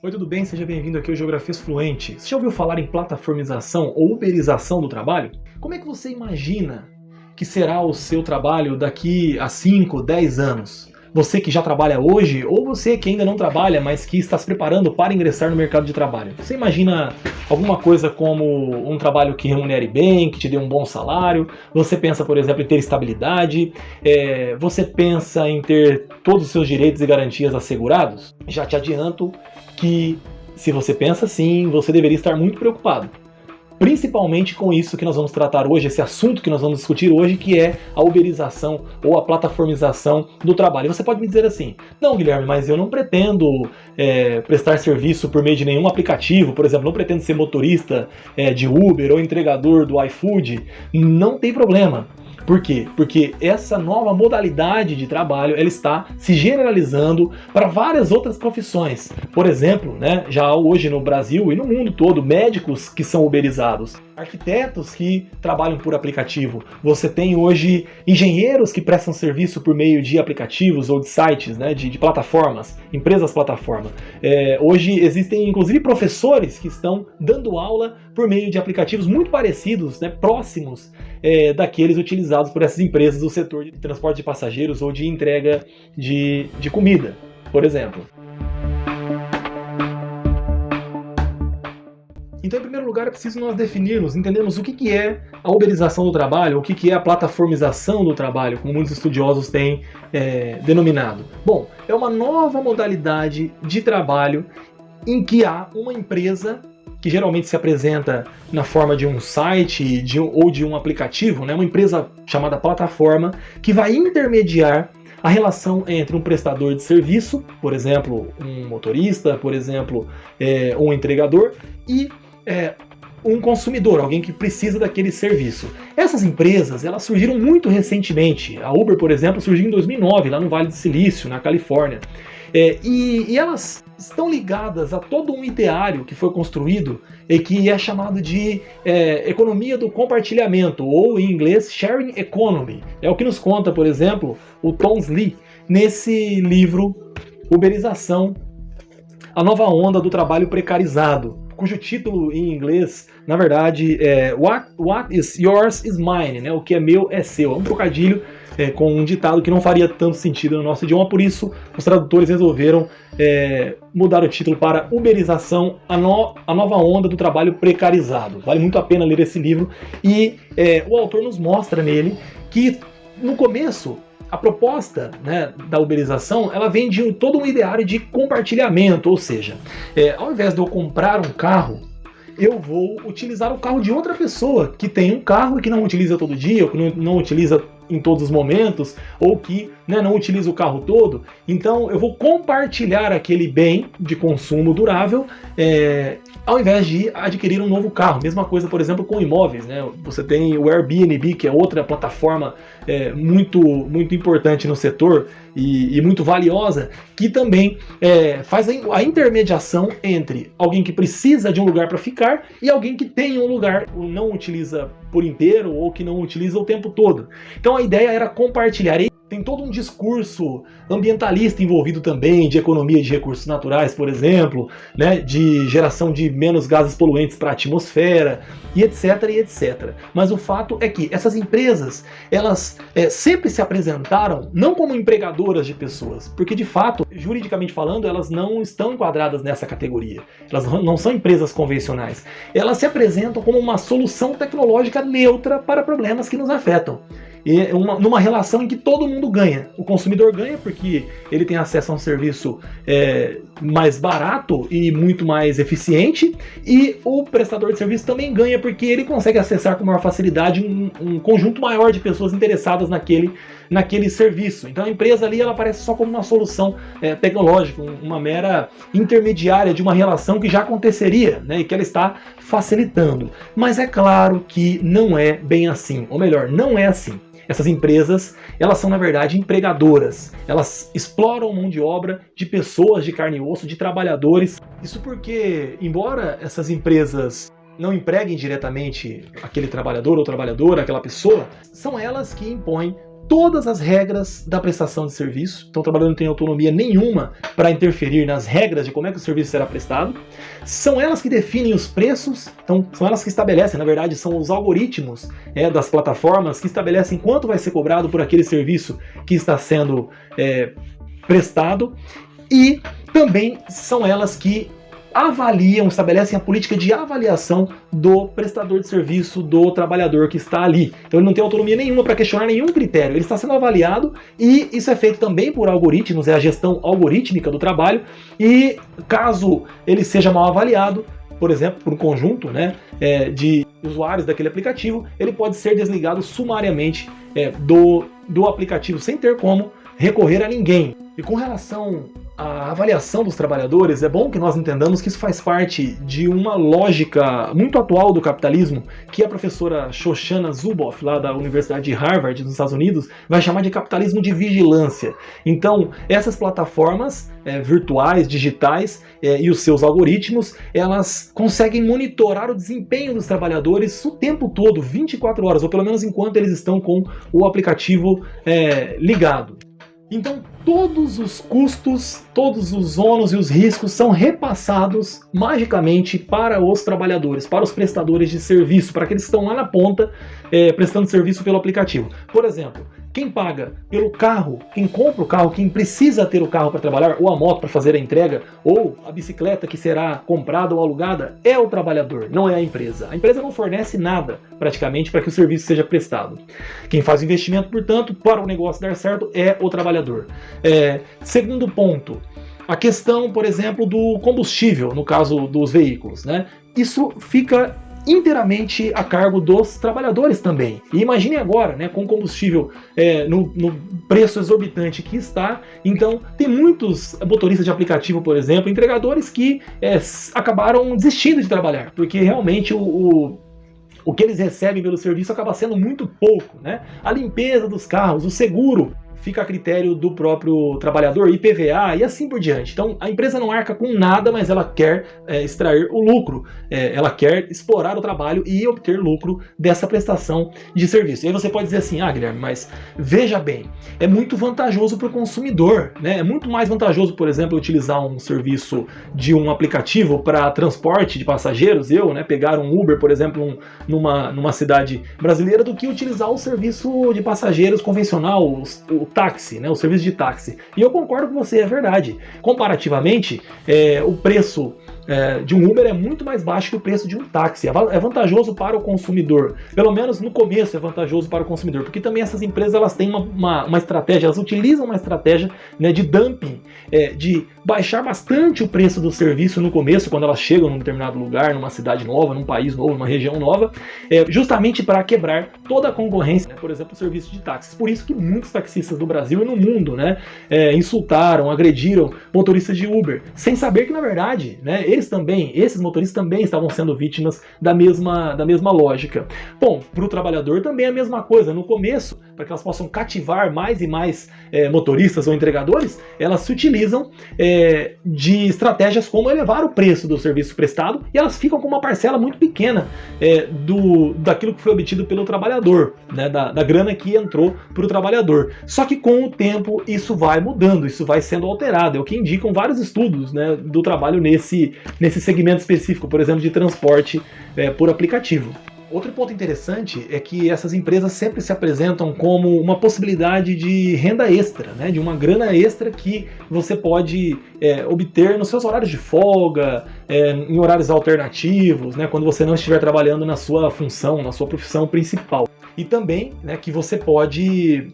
Oi, tudo bem? Seja bem-vindo aqui ao Geografias Fluente. Você já ouviu falar em plataformização ou uberização do trabalho? Como é que você imagina que será o seu trabalho daqui a 5, 10 anos? Você que já trabalha hoje ou você que ainda não trabalha, mas que está se preparando para ingressar no mercado de trabalho? Você imagina alguma coisa como um trabalho que remunere bem, que te dê um bom salário? Você pensa, por exemplo, em ter estabilidade? Você pensa em ter todos os seus direitos e garantias assegurados? Já te adianto que, se você pensa assim, você deveria estar muito preocupado. Principalmente com isso que nós vamos tratar hoje, esse assunto que nós vamos discutir hoje, que é a uberização ou a plataformização do trabalho. E você pode me dizer assim: não, Guilherme, mas eu não pretendo prestar serviço por meio de nenhum aplicativo, por exemplo, não pretendo ser motorista de Uber ou entregador do iFood. Não tem problema. Por quê? Porque essa nova modalidade de trabalho ela está se generalizando para várias outras profissões. Por exemplo, já há hoje no Brasil e no mundo todo médicos que são uberizados, arquitetos que trabalham por aplicativo. Você tem hoje engenheiros que prestam serviço por meio de aplicativos ou de sites, de plataformas, empresas plataforma. Hoje existem inclusive professores que estão dando aula por meio de aplicativos muito parecidos, próximos daqueles utilizados por essas empresas do setor de transporte de passageiros ou de entrega de comida, por exemplo. Então, em primeiro lugar, é preciso nós definirmos, entendermos o que é a uberização do trabalho, o que é a plataformização do trabalho, como muitos estudiosos têm denominado. Bom, é uma nova modalidade de trabalho em que há uma empresa que geralmente se apresenta na forma de um site ou de um aplicativo, uma empresa chamada plataforma, que vai intermediar a relação entre um prestador de serviço, por exemplo, um motorista, por exemplo, um entregador, e um consumidor, alguém que precisa daquele serviço. Essas empresas, elas surgiram muito recentemente. A Uber, por exemplo, surgiu em 2009, lá no Vale do Silício, na Califórnia. E elas estão ligadas a todo um ideário que foi construído e que é chamado de economia do compartilhamento, ou em inglês, sharing economy. É o que nos conta, por exemplo, o Tom Lee, nesse livro Uberização, a nova onda do trabalho precarizado, cujo título em inglês, na verdade, é What is yours is mine, o que é meu é seu. É um trocadilho com um ditado que não faria tanto sentido no nosso idioma, por isso os tradutores resolveram mudar o título para Uberização, a nova onda do trabalho precarizado. Vale muito a pena ler esse livro e o autor nos mostra nele que, no começo, a proposta da uberização, ela vem de todo um ideário de compartilhamento, ou seja, ao invés de eu comprar um carro, eu vou utilizar o carro de outra pessoa que tem um carro e que não utiliza todo dia, ou que não utiliza em todos os momentos, ou que não utiliza o carro todo. Então eu vou compartilhar aquele bem de consumo durável ao invés de adquirir um novo carro. Mesma coisa, por exemplo, com imóveis. Você tem o Airbnb, que é outra plataforma muito, muito importante no setor e muito valiosa, que também faz a intermediação entre alguém que precisa de um lugar para ficar e alguém que tem um lugar ou não utiliza por inteiro ou que não utiliza o tempo todo. Então a ideia era compartilhar. E tem todo um discurso ambientalista envolvido também, de economia de recursos naturais, por exemplo, de geração de menos gases poluentes para a atmosfera, e etc, e etc. Mas o fato é que essas empresas, elas sempre se apresentaram não como empregadoras de pessoas, porque de fato, juridicamente falando, elas não estão enquadradas nessa categoria. Elas não são empresas convencionais. Elas se apresentam como uma solução tecnológica neutra para problemas que nos afetam. Numa relação em que todo mundo ganha. O consumidor ganha porque ele tem acesso a um serviço mais barato e muito mais eficiente, e o prestador de serviço também ganha porque ele consegue acessar com maior facilidade um conjunto maior de pessoas interessadas naquele serviço. Então a empresa ali ela aparece só como uma solução tecnológica, uma mera intermediária de uma relação que já aconteceria, e que ela está facilitando. Mas é claro que não é bem assim, ou melhor, não é assim. Essas empresas, elas são na verdade empregadoras. Elas exploram mão de obra de pessoas de carne e osso, de trabalhadores. Isso porque, embora essas empresas não empreguem diretamente aquele trabalhador ou trabalhadora, aquela pessoa, são elas que impõem todas as regras da prestação de serviço. Então o trabalhador não tem autonomia nenhuma para interferir nas regras de como é que o serviço será prestado. São elas que definem os preços, então são elas que estabelecem, na verdade, são os algoritmos das plataformas que estabelecem quanto vai ser cobrado por aquele serviço que está sendo prestado. E também são elas que avaliam, estabelecem a política de avaliação do prestador de serviço, do trabalhador que está ali. Então ele não tem autonomia nenhuma para questionar nenhum critério, ele está sendo avaliado e isso é feito também por algoritmos, é a gestão algorítmica do trabalho, e caso ele seja mal avaliado, por exemplo, por um conjunto de usuários daquele aplicativo, ele pode ser desligado sumariamente do aplicativo sem ter como recorrer a ninguém. E com relação à avaliação dos trabalhadores, é bom que nós entendamos que isso faz parte de uma lógica muito atual do capitalismo, que a professora Shoshana Zuboff, lá da Universidade de Harvard, nos Estados Unidos, vai chamar de capitalismo de vigilância. Então, essas plataformas virtuais, digitais, e os seus algoritmos, elas conseguem monitorar o desempenho dos trabalhadores o tempo todo, 24 horas, ou pelo menos enquanto eles estão com o aplicativo ligado. Então, todos os custos, todos os ônus e os riscos são repassados magicamente para os trabalhadores, para os prestadores de serviço, para aqueles que estão lá na ponta prestando serviço pelo aplicativo. Por exemplo, quem paga pelo carro, quem compra o carro, quem precisa ter o carro para trabalhar, ou a moto para fazer a entrega, ou a bicicleta que será comprada ou alugada, é o trabalhador, não é a empresa. A empresa não fornece nada, praticamente, para que o serviço seja prestado. Quem faz o investimento, portanto, para o negócio dar certo, é o trabalhador. Segundo ponto, a questão, por exemplo, do combustível, no caso dos veículos, né? Isso fica inteiramente a cargo dos trabalhadores também. E imagine agora, com combustível no preço exorbitante que está, então tem muitos motoristas de aplicativo, por exemplo, entregadores que acabaram desistindo de trabalhar, porque realmente o que eles recebem pelo serviço acaba sendo muito pouco, né? A limpeza dos carros, o seguro, fica a critério do próprio trabalhador, IPVA e assim por diante. Então a empresa não arca com nada, mas ela quer extrair o lucro, ela quer explorar o trabalho e obter lucro dessa prestação de serviço. E aí você pode dizer assim, Guilherme, mas veja bem, é muito vantajoso para o consumidor, né? É muito mais vantajoso, por exemplo, utilizar um serviço de um aplicativo para transporte de passageiros, pegar um Uber, por exemplo, numa cidade brasileira, do que utilizar o serviço de passageiros convencional, o táxi, o serviço de táxi. E eu concordo com você, é verdade. Comparativamente, o preço de um Uber é muito mais baixo que o preço de um táxi. É vantajoso para o consumidor. Pelo menos no começo é vantajoso para o consumidor, porque também essas empresas elas têm uma estratégia, elas utilizam uma estratégia de dumping, de baixar bastante o preço do serviço no começo, quando elas chegam num determinado lugar, numa cidade nova, num país novo, numa região nova, justamente para quebrar toda a concorrência, por exemplo, o serviço de táxis. Por isso que muitos taxistas do Brasil e no mundo insultaram, agrediram motoristas de Uber, sem saber que, na verdade, esses motoristas também estavam sendo vítimas da mesma lógica. Bom, para o trabalhador também é a mesma coisa. No começo, para que elas possam cativar mais e mais motoristas ou entregadores, elas se utilizam de estratégias como elevar o preço do serviço prestado, e elas ficam com uma parcela muito pequena daquilo que foi obtido pelo trabalhador, da grana que entrou para o trabalhador. Só que com o tempo isso vai mudando, isso vai sendo alterado. É o que indicam vários estudos do trabalho nesse segmento específico, por exemplo, de transporte por aplicativo. Outro ponto interessante é que essas empresas sempre se apresentam como uma possibilidade de renda extra, de uma grana extra que você pode obter nos seus horários de folga, em horários alternativos, quando você não estiver trabalhando na sua função, na sua profissão principal. E também que você pode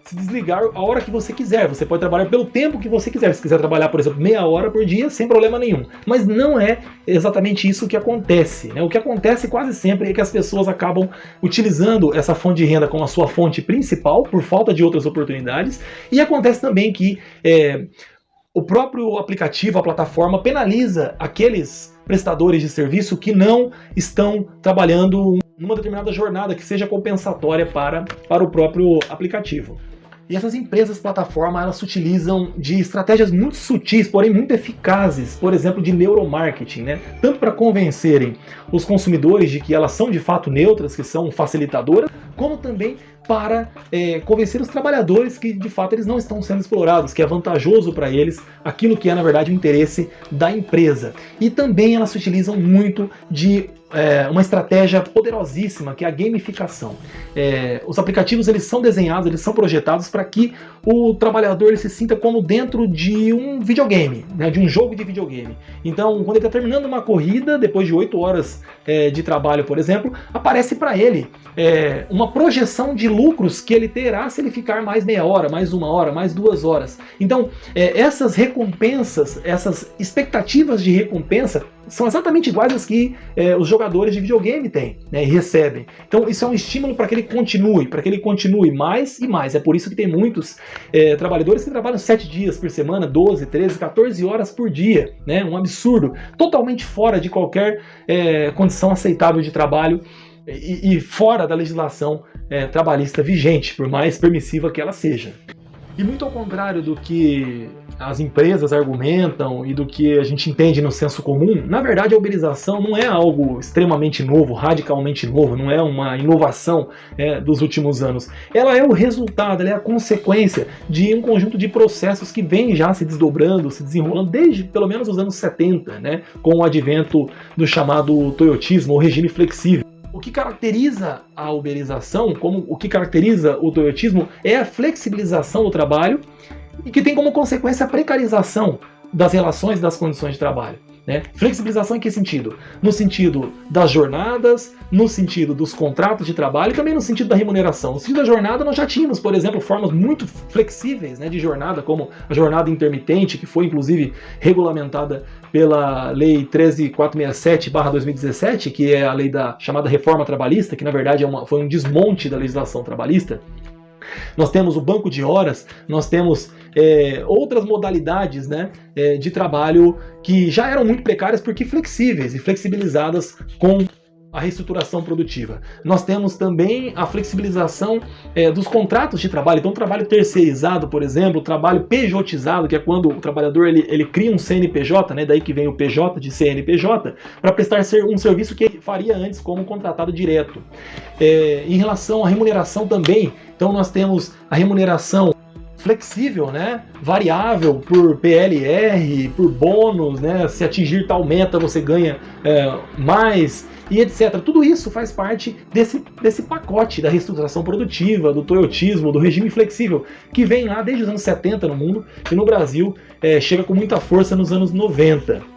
se desligar a hora que você quiser. Você pode trabalhar pelo tempo que você quiser. Se quiser trabalhar, por exemplo, meia hora por dia, sem problema nenhum. Mas não é exatamente isso que acontece. O que acontece quase sempre é que as pessoas acabam utilizando essa fonte de renda como a sua fonte principal, por falta de outras oportunidades. E acontece também que o próprio aplicativo, a plataforma, penaliza aqueles prestadores de serviço que não estão trabalhando numa determinada jornada que seja compensatória para o próprio aplicativo. E essas empresas plataforma, elas se utilizam de estratégias muito sutis, porém muito eficazes, por exemplo, de neuromarketing, tanto para convencerem os consumidores de que elas são de fato neutras, que são facilitadoras, como também para convencer os trabalhadores que de fato eles não estão sendo explorados, que é vantajoso para eles aquilo que é na verdade o interesse da empresa. E também elas se utilizam muito de uma estratégia poderosíssima, que é a gamificação. Os aplicativos eles são desenhados, eles são projetados para que o trabalhador ele se sinta como dentro de um videogame, né, de um jogo de videogame. Então, quando ele está terminando uma corrida, depois de 8 horas de trabalho, por exemplo, aparece para ele uma projeção de lucros que ele terá se ele ficar mais meia hora, mais 1 hora, mais 2 horas. Então, essas recompensas, essas expectativas de recompensa são exatamente iguais às que os jogadores de videogame têm, né, e recebem. Então isso é um estímulo para que ele continue mais e mais. É por isso que tem muitos trabalhadores que trabalham 7 dias por semana, 12, 13, 14 horas por dia, né, um absurdo, totalmente fora de qualquer condição aceitável de trabalho e fora da legislação trabalhista vigente, por mais permissiva que ela seja. E muito ao contrário do que as empresas argumentam e do que a gente entende no senso comum, na verdade a uberização não é algo extremamente novo, radicalmente novo, não é uma inovação dos últimos anos. Ela é o resultado, ela é a consequência de um conjunto de processos que vem já se desdobrando, se desenrolando desde pelo menos os anos 70, né, com o advento do chamado toyotismo, ou regime flexível. O que caracteriza a uberização, como o que caracteriza o toyotismo, é a flexibilização do trabalho e que tem como consequência a precarização das relações e das condições de trabalho. Né? Flexibilização em que sentido? No sentido das jornadas, no sentido dos contratos de trabalho e também no sentido da remuneração. No sentido da jornada nós já tínhamos, por exemplo, formas muito flexíveis, né, de jornada, como a jornada intermitente, que foi inclusive regulamentada pela Lei 13.467/2017, que é a lei da chamada reforma trabalhista, que na verdade foi um desmonte da legislação trabalhista. Nós temos o banco de horas, nós temos outras modalidades, né, de trabalho que já eram muito precárias porque flexíveis e flexibilizadas com a reestruturação produtiva. Nós temos também a flexibilização dos contratos de trabalho. Então, o trabalho terceirizado, por exemplo, o trabalho pejotizado, que é quando o trabalhador ele cria um CNPJ, né, daí que vem o PJ de CNPJ, para prestar um serviço que ele faria antes como contratado direto. Em relação à remuneração também, então nós temos a remuneração flexível, né? Variável por PLR, por bônus, né? Se atingir tal meta você ganha mais e etc. Tudo isso faz parte desse pacote da reestruturação produtiva, do toyotismo, do regime flexível, que vem lá desde os anos 70 no mundo e no Brasil chega com muita força nos anos 90.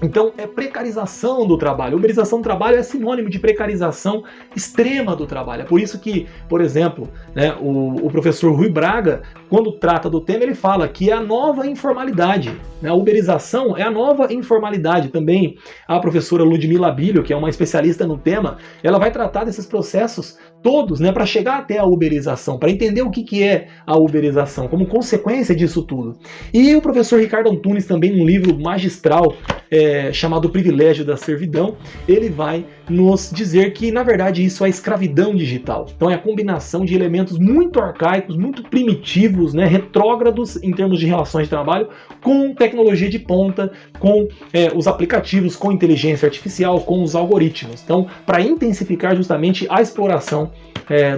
Então é precarização do trabalho. Uberização do trabalho é sinônimo de precarização extrema do trabalho. É por isso que, por exemplo, né, o professor Rui Braga, quando trata do tema, ele fala que é a nova informalidade. Né? A uberização é a nova informalidade. Também a professora Ludmila Abílio, que é uma especialista no tema, ela vai tratar desses processos todos, né, para chegar até a uberização, para entender o que é a uberização, como consequência disso tudo. E o professor Ricardo Antunes, também num livro magistral chamado O Privilégio da Servidão, ele vai nos dizer que, na verdade, isso é escravidão digital. Então é a combinação de elementos muito arcaicos, muito primitivos, né, retrógrados em termos de relações de trabalho, com tecnologia de ponta, com os aplicativos, com inteligência artificial, com os algoritmos. Então, para intensificar justamente a exploração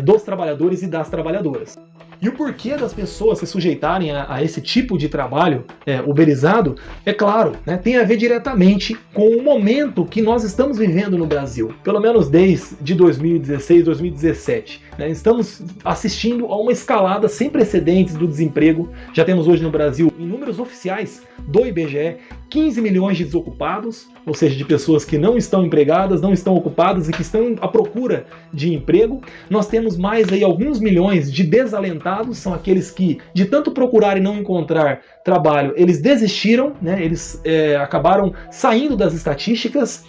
dos trabalhadores e das trabalhadoras. E o porquê das pessoas se sujeitarem a esse tipo de trabalho uberizado, é claro, né, tem a ver diretamente com o momento que nós estamos vivendo no Brasil, pelo menos desde 2016, 2017. Né, estamos assistindo a uma escalada sem precedentes do desemprego. Já temos hoje no Brasil, em números oficiais do IBGE, 15 milhões de desocupados, ou seja, de pessoas que não estão empregadas, não estão ocupadas e que estão à procura de emprego. Nós temos mais aí alguns milhões de desalentados, são aqueles que, de tanto procurar e não encontrar trabalho, eles desistiram, né? Eles acabaram saindo das estatísticas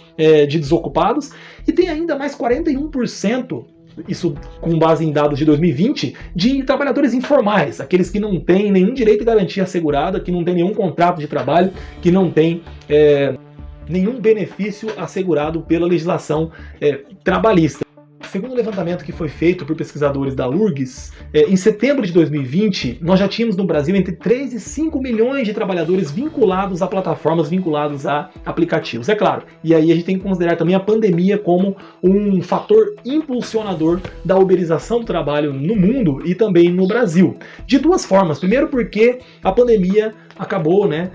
de desocupados, e tem ainda mais 41%, isso com base em dados de 2020, de trabalhadores informais, aqueles que não têm nenhum direito de garantia assegurada, que não têm nenhum contrato de trabalho, que não têm nenhum benefício assegurado pela legislação trabalhista. segundo o levantamento que foi feito por pesquisadores da URGS, em setembro de 2020, nós já tínhamos no Brasil entre 3 e 5 milhões de trabalhadores vinculados a plataformas, vinculados a aplicativos. É claro, e aí a gente tem que considerar também a pandemia como um fator impulsionador da uberização do trabalho no mundo e também no Brasil. De duas formas. Primeiro porque a pandemia acabou, né?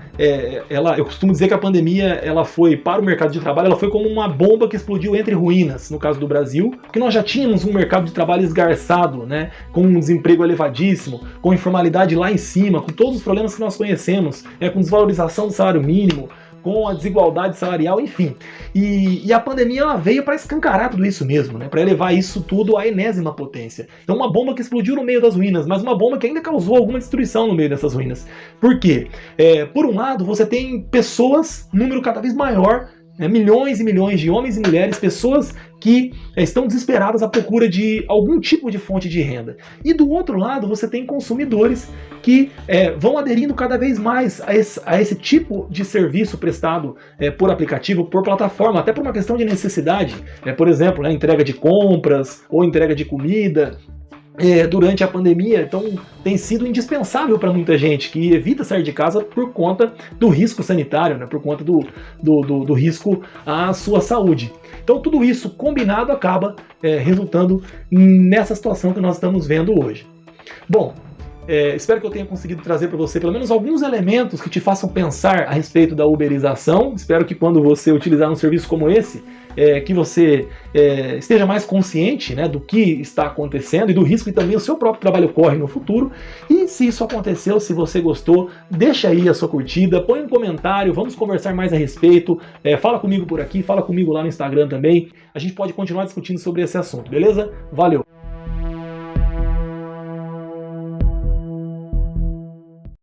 Eu costumo dizer que a pandemia, ela foi para o mercado de trabalho, ela foi como uma bomba que explodiu entre ruínas, no caso do Brasil, porque nós já tínhamos um mercado de trabalho esgarçado, né? Com um desemprego elevadíssimo, com informalidade lá em cima, com todos os problemas que nós conhecemos, com desvalorização do salário mínimo, com a desigualdade salarial, enfim. E a pandemia ela veio para escancarar tudo isso mesmo, né? Para elevar isso tudo à enésima potência. Então uma bomba que explodiu no meio das ruínas, mas uma bomba que ainda causou alguma destruição no meio dessas ruínas. Por quê? Por um lado, você tem pessoas, número cada vez maior, milhões e milhões de homens e mulheres, pessoas que estão desesperadas à procura de algum tipo de fonte de renda. E do outro lado, você tem consumidores que vão aderindo cada vez mais a esse tipo de serviço prestado por aplicativo, por plataforma, até por uma questão de necessidade. Por exemplo, entrega de compras ou entrega de comida. Durante a pandemia, então tem sido indispensável para muita gente que evita sair de casa por conta do risco sanitário, né, por conta do risco à sua saúde. Então tudo isso combinado acaba resultando nessa situação que nós estamos vendo hoje. Bom, espero que eu tenha conseguido trazer para você pelo menos alguns elementos que te façam pensar a respeito da uberização. Espero que quando você utilizar um serviço como esse, que você esteja mais consciente, né, do que está acontecendo e do risco que também o seu próprio trabalho corre no futuro. E se isso aconteceu, se você gostou, deixa aí a sua curtida, põe um comentário, vamos conversar mais a respeito, fala comigo por aqui, fala comigo lá no Instagram também. A gente pode continuar discutindo sobre esse assunto, beleza? Valeu!